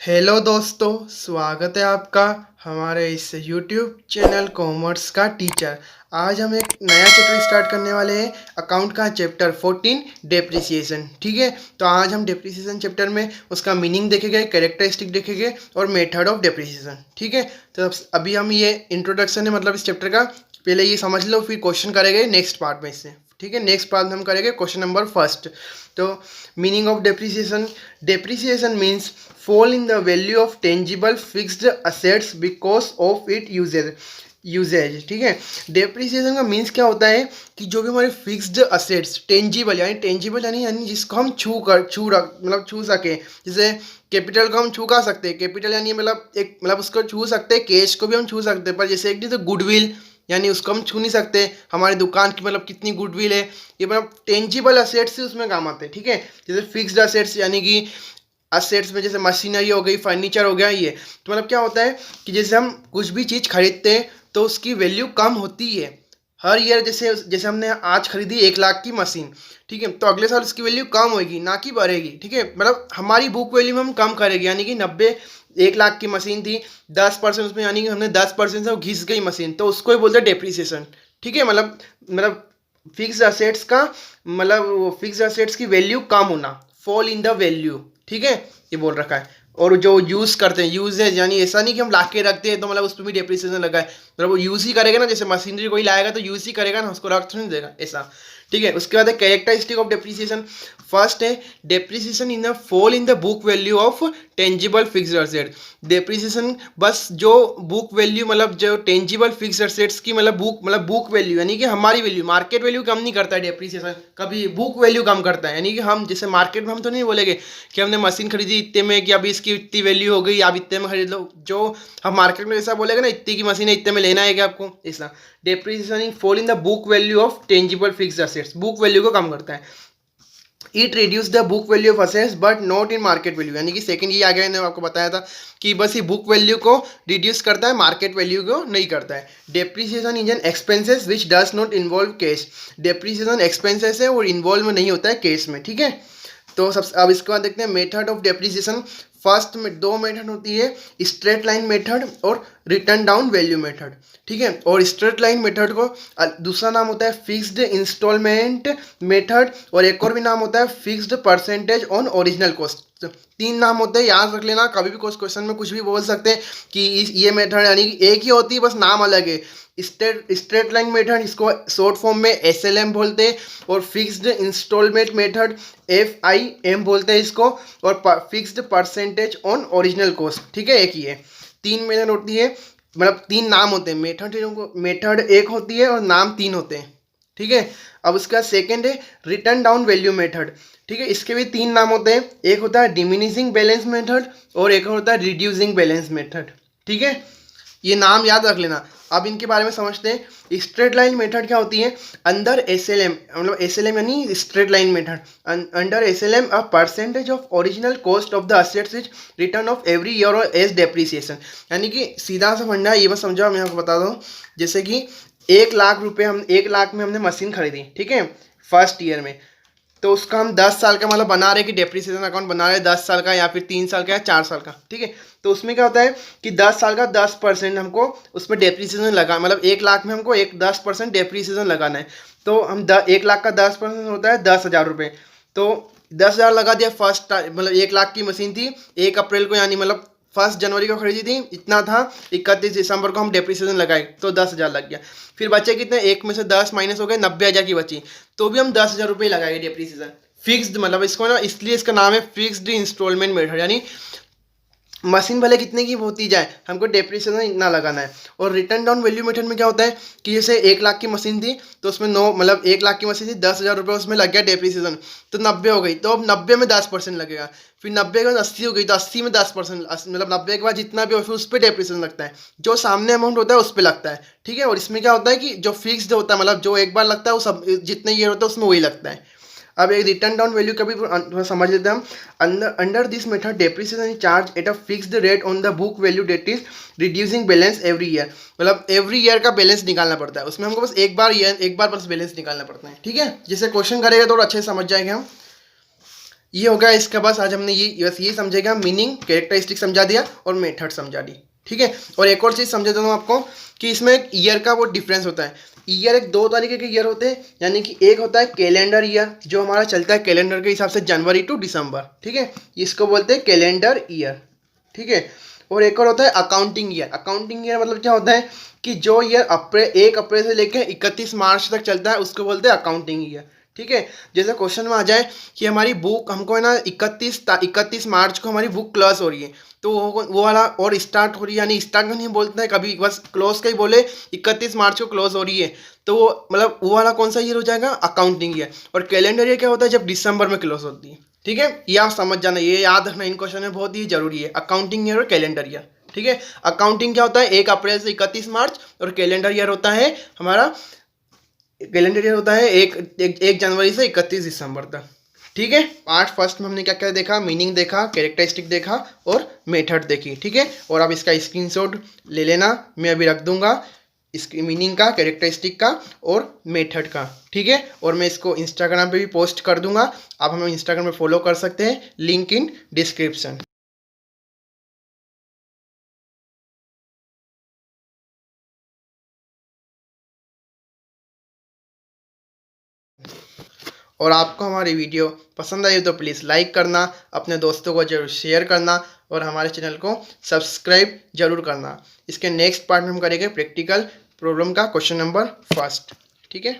Hello दोस्तों, स्वागत है आपका हमारे इस यूट्यूब चैनल कॉमर्स का टीचर। आज हम एक नया चैप्टर स्टार्ट करने वाले हैं, अकाउंट का चैप्टर 14 डेप्रिसिएशन। ठीक है, तो आज हम डेप्रिसिएशन चैप्टर में उसका मीनिंग देखेंगे, कैरेक्टरिस्टिक देखेंगे और मेथड ऑफ डेप्रिसिएशन। ठीक है, तो अभी हम ये इंट्रोडक्शन है मतलब इस चैप्टर का, पहले ये समझ लो, फिर क्वेश्चन करेंगे नेक्स्ट पार्ट में इससे। ठीक है, नेक्स्ट पार्ट हम करेंगे क्वेश्चन नंबर फर्स्ट। तो meaning of depreciation, depreciation means fall in the value of tangible fixed assets because of it usages. ठीक है, डेप्रिसिएशन का मीन्स क्या होता है कि जो भी हमारे फिक्स्ड असेट्स टेंजिबल यानी जिसको हम छू सके। जैसे कैपिटल को हम छू का सकते हैं, कैपिटल यानी मतलब उसको छू सकते हैं, कैश को भी हम छू सकते हैं, पर जैसे एक गुडविल यानी उसको हम छू नहीं सकते। हमारी दुकान की मतलब कितनी गुडविल है, ये मतलब टेंजिबल असेट्स से उसमें काम आते हैं। ठीक है, जैसे फिक्स्ड असेट्स यानी कि असेट्स में जैसे मशीनरी हो गई, फर्नीचर हो गया, ये तो मतलब क्या होता है कि जैसे हम कुछ भी चीज़ खरीदते हैं तो उसकी वैल्यू कम होती है हर ईयर। जैसे जैसे हमने आज खरीदी 1 लाख की मशीन, ठीक है, तो अगले साल उसकी वैल्यू कम होगी ना कि बढ़ेगी। ठीक है, मतलब हमारी बुक वैल्यू में हम कम करेंगे, यानी कि 1 लाख की मशीन थी, 10% उसमें यानी कि हमने 10% से वो घिस गई मशीन, तो उसको ही बोलते हैं डेप्रिसिएशन। ठीक है, मतलब फिक्स असेट्स का मतलब फिक्स असेट्स की वैल्यू कम होना, फॉल इन द वैल्यू। ठीक है, ये बोल रखा है। और जो यूज़ करते हैं, यूजेज यानी ऐसा नहीं कि हम ला के रखते हैं तो मतलब उस पर भी डेप्रिसिएशन लगा है, मतलब वो यूज़ ही करेगा ना, जैसे मशीनरी कोई लाएगा तो यूज़ ही करेगा ना, उसको रख तो नहीं देगा ऐसा। ठीक है, उसके बाद है कैरेक्टरिस्टिक ऑफ डेप्रिसिएशन। फर्स्ट है depreciation in the fall in the book value of tangible fixed asset. Depreciation बस जो बुक वैल्यू मतलब जो टेंजिबल फिक्स्ड असेट्स की मतलब बुक वैल्यू यानी कि हमारी वैल्यू, मार्केट वैल्यू कम नहीं करता है डेप्रिसिएशन, कभी बुक वैल्यू कम करता है। यानी कि हम जैसे मार्केट में हम तो नहीं बोलेंगे कि हमने मशीन खरीदी इतने में कि अभी इसकी इतनी वैल्यू हो गई, आप इतने में खरीद लो। जो हम मार्केट में ऐसा बोलेगा ना, इतनी की मशीन है, इतने में लेना है क्या आपको, ऐसा। Depreciation fall in the book value of tangible fixed assets, book value को कम करता है। It reduce the book value of assets but not in market value, यानी कि सेकंड ये आ गया, मैंने आपको बताया था कि बस ये बुक वैल्यू को रिड्यूस करता है, मार्केट वैल्यू को नहीं करता है। Depreciation is an expenses which does not involve cash. Depreciation expenses है और इन्वॉल्व नहीं होता है कैश में। ठीक है, तो सब अब इसके बाद देखते हैं मेथड ऑफ डेप्रिसिएशन। फर्स्ट में 2 मेथड होती है, स्ट्रेट लाइन मेथड और रिटर्न डाउन वैल्यू मेथड। ठीक है, और स्ट्रेट लाइन मेथड को दूसरा नाम होता है फिक्स्ड इंस्टॉलमेंट मेथड, और एक और भी नाम होता है fixed percentage on original cost. 3 नाम होते हैं, याद रख लेना, कभी भी क्वेश्चन में कुछ भी बोल सकते हैं कि ये मेथड यानी कि एक ही होती है, बस नाम अलग है। स्ट्रेट लाइन मेथड, इसको शॉर्ट फॉर्म में SLM बोलते हैं, और फिक्स्ड इंस्टॉलमेंट मेथड FIM बोलते हैं इसको, और fixed percentage on original cost. ठीक है, एक ही है। 3 मेथड होती है, मतलब 3 नाम होते हैं, मेथड एक होती है और नाम 3 होते हैं। ठीक है, अब उसका सेकंड है रिटर्न डाउन वैल्यू मेथड। ठीक है, इसके भी 3 नाम होते हैं, एक होता है डिमिनिशिंग बैलेंस मेथड और एक होता है रिड्यूसिंग बैलेंस मेथड। ठीक है, ये नाम याद रख लेना। अब इनके बारे में समझते हैं। स्ट्रेट लाइन मेथड क्या होती है, अंदर SLM मतलब SLM यानी straight line method, under SLM a percentage of original cost of the assets is return of every year और एज डेप्रिसिएशन। यानी कि सीधा सा फंडा ये बस समझाओ, मैं आपको बता दूँ। जैसे कि 1 लाख रुपये, हम 1 लाख में हमने मशीन खरीदी, ठीक है, फर्स्ट ईयर में, तो उसका हम 10 साल का मतलब बना रहे कि डेप्रिसिएशन अकाउंट बना रहे 10 साल का या फिर 3 साल का या 4 साल का। ठीक है, तो उसमें क्या होता है कि 10 साल का 10% हमको उसमें डेप्रिसिएशन लगा, मतलब 1 लाख में हमको 10% डेप्रिसिएशन लगाना है। तो हम 1 लाख का 10% होता है 10,000 रुपये, तो 10,000 लगा दिया फर्स्ट, मतलब 1 लाख की मशीन थी 1 अप्रैल को, यानी मतलब 1 जनवरी को खरीदी थी, इतना था, 31 दिसंबर को हम डेप्रिसिएशन लगाए तो 10,000 लग गया। फिर बचे कितने, एक में से 10 माइनस हो गए, 90,000 की बची, तो भी हम 10,000 रुपये लगाएंगे डेप्रिसिएशन। फिक्स्ड मतलब इसको ना, इसलिए इसका नाम है फिक्स्ड इंस्टॉलमेंट मेथड, यानी मशीन भले कितने की होती जाए, हमको डेप्रिसिएशन इतना लगाना है। और रिटर्न डाउन वैल्यू मेथड में क्या होता है कि जैसे 1 लाख की मशीन थी तो उसमें 1 लाख की मशीन थी, 10,000 रुपये उसमें लग गया डेप्रिसिएशन, तो 90 हो गई, तो अब 90 में 10% लगेगा। फिर 90 के बाद 80 हो गई, तो 80 में 10%, मतलब 90 के बाद जितना भी हो फिर उस पर डेप्रिसिएशन लगता है, जो सामने अमाउंट होता है उस पर लगता है। ठीक है, और इसमें क्या होता है कि जो फिक्स्ड होता है, मतलब जो एक बार लगता है वो सब जितने ईयर होता है उसमें वही लगता है। अब एक रिटर्न डाउन वैल्यू का भी थोड़ा समझ लेते हैं हम। Under this method depreciation charge at a fixed rate on the book value that is reducing balance every year, मतलब एवरी ईयर का बैलेंस निकालना पड़ता है, उसमें हमको बस एक बार बस बैलेंस निकालना पड़ता है। ठीक है, जैसे क्वेश्चन करेगा तो और अच्छे से समझ जाएंगे हम। ये हो गया इसका। बस आज हमने ये बस ये समझेगा, मीनिंग कैरेक्टरिस्टिक समझा दिया और मेथड समझा दी, ठीक है। और एक और चीज़ समझा देता हूँ आपको कि इसमें एक ईयर का वो डिफरेंस होता है। ईयर एक दो तरीके के ईयर होते हैं, यानी कि एक होता है कैलेंडर ईयर जो हमारा चलता है कैलेंडर के हिसाब से जनवरी टू दिसंबर, ठीक है, इसको बोलते हैं कैलेंडर ईयर, ठीक है। और एक और होता है अकाउंटिंग ईयर। अकाउंटिंग ईयर मतलब क्या होता है कि जो ईयर 1 अप्रैल से लेकर 31 मार्च तक चलता है उसको बोलते हैं अकाउंटिंग ईयर, ठीक है। जैसे क्वेश्चन में आ जाए कि हमारी बुक हमको है ना 31 मार्च को हमारी बुक क्लोज हो रही है, तो वो वाला, और स्टार्ट हो रही है, यानी स्टार्ट नहीं बोलते हैं कभी, बस क्लोज का ही बोले 31 मार्च को क्लोज हो रही है, तो वो मतलब वो वाला कौन सा ईयर हो जाएगा, अकाउंटिंग ईयर। और कैलेंडर ईयर क्या होता है, जब दिसंबर में क्लोज होती है, ठीक है। ये आप समझ जाना, ये याद रखना इन क्वेश्चन में, बहुत ही जरूरी है, अकाउंटिंग ईयर और कैलेंडर ईयर, ठीक है। अकाउंटिंग क्या होता है 1 अप्रैल से 31 मार्च, और कैलेंडर ईयर होता है हमारा, कैलेंडर ईयर होता है 1 जनवरी से 31 दिसंबर तक, ठीक है। पार्ट फर्स्ट में हमने क्या क्या देखा, मीनिंग देखा, कैरेक्टरिस्टिक देखा और मेथड देखी, ठीक है। और आप इसका स्क्रीनशॉट ले लेना, मैं अभी रख दूंगा इसकी मीनिंग का, कैरेक्टरिस्टिक का और मेथड का, ठीक है। और मैं इसको इंस्टाग्राम पे भी पोस्ट कर दूंगा, आप हमें इंस्टाग्राम पे फॉलो कर सकते हैं, लिंक इन डिस्क्रिप्शन। और आपको हमारी वीडियो पसंद आई तो प्लीज़ लाइक करना, अपने दोस्तों को जरूर शेयर करना और हमारे चैनल को सब्सक्राइब जरूर करना। इसके नेक्स्ट पार्ट में हम करेंगे प्रैक्टिकल प्रॉब्लम का क्वेश्चन नंबर फर्स्ट, ठीक है।